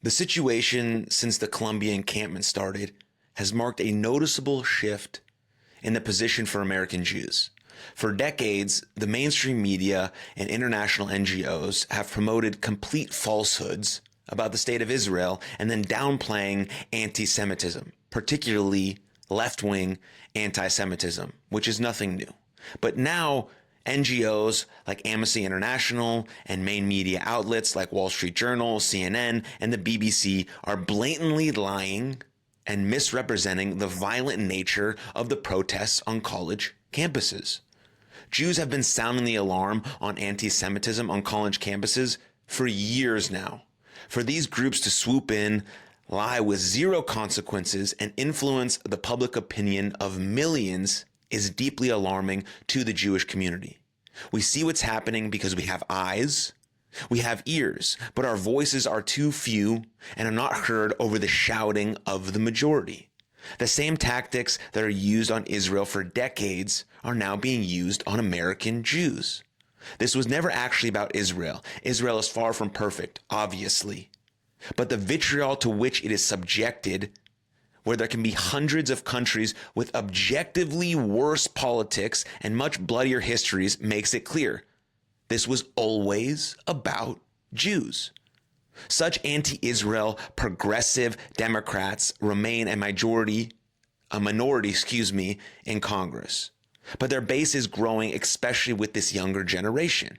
The situation since the Columbia encampment started has marked a noticeable shift in the position for American Jews. For decades, the mainstream media and international NGOs have promoted complete falsehoods about the state of Israel and then downplaying anti-Semitism, particularly left-wing anti-Semitism, which is nothing new. But now NGOs like Amnesty International and main media outlets like Wall Street Journal, CNN, and the BBC are blatantly lying and misrepresenting the violent nature of the protests on college campuses. Jews have been sounding the alarm on anti-Semitism on college campuses for years now. For these groups to swoop in, lie with zero consequences, and influence the public opinion of millions is deeply alarming to the Jewish community. We see what's happening because we have eyes, we have ears, but our voices are too few and are not heard over the shouting of the majority. The same tactics that are used on Israel for decades are now being used on American Jews. This was never actually about Israel. Israel is far from perfect, obviously. But the vitriol to which it is subjected, where there can be hundreds of countries with objectively worse politics and much bloodier histories, makes it clear. This was always about Jews. Such anti-Israel progressive Democrats remain a minority, in Congress. But their base is growing, especially with this younger generation.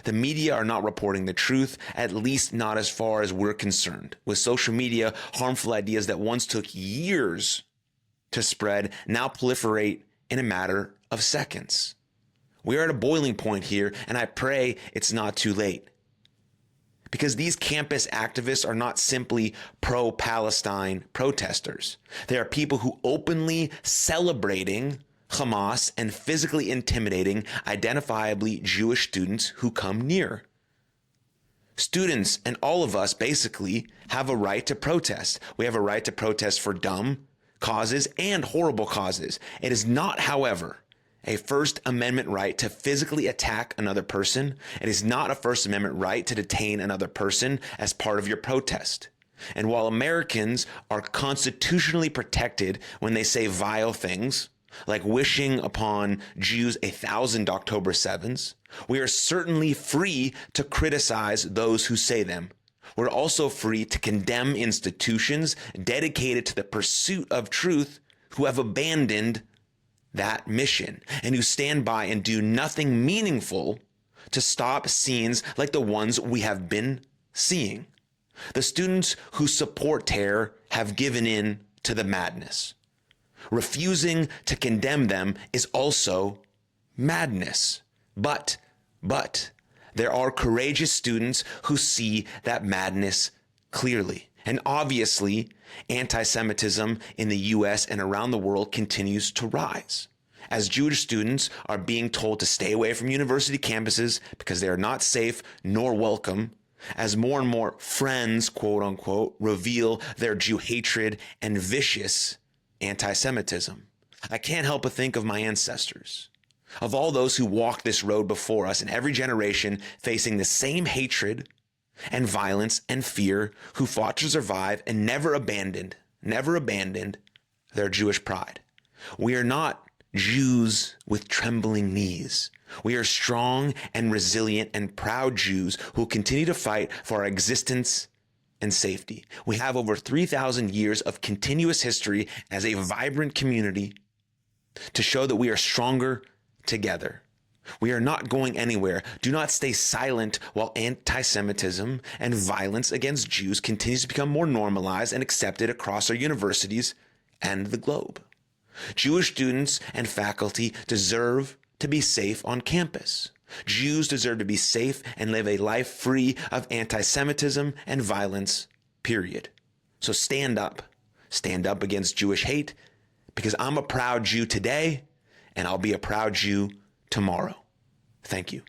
The media are not reporting the truth, at least not as far as we're concerned. With social media, harmful ideas that once took years to spread now proliferate in a matter of seconds. We are at a boiling point here, and I pray it's not too late. Because these campus activists are not simply pro-Palestine protesters. They are people who openly celebrating Hamas and physically intimidating identifiably Jewish students who come near. Students and all of us basically have a right to protest. We have a right to protest for dumb causes and horrible causes. It is not, however, a First Amendment right to physically attack another person. It is not a First Amendment right to detain another person as part of your protest. And while Americans are constitutionally protected when they say vile things, like wishing upon Jews 1,000 October 7s, we are certainly free to criticize those who say them. We're also free to condemn institutions dedicated to the pursuit of truth who have abandoned that mission and who stand by and do nothing meaningful to stop scenes like the ones we have been seeing. The students who support terror have given in to the madness. Refusing to condemn them is also madness. But there are courageous students who see that madness clearly. And obviously, anti-Semitism in the US and around the world continues to rise. As Jewish students are being told to stay away from university campuses because they are not safe nor welcome, as more and more friends, quote unquote, reveal their Jew hatred and vicious anti-Semitism, I can't help but think of my ancestors, of all those who walked this road before us in every generation facing the same hatred and violence and fear, who fought to survive and never abandoned their Jewish pride. We are not Jews with trembling knees. We are strong and resilient and proud Jews who continue to fight for our existence and safety. We have over 3,000 years of continuous history as a vibrant community to show that we are stronger together. We are not going anywhere. Do not stay silent while anti-Semitism and violence against Jews continues to become more normalized and accepted across our universities and the globe. Jewish students and faculty deserve to be safe on campus. Jews deserve to be safe and live a life free of anti-Semitism and violence, period. So stand up against Jewish hate, because I'm a proud Jew today and I'll be a proud Jew tomorrow. Thank you.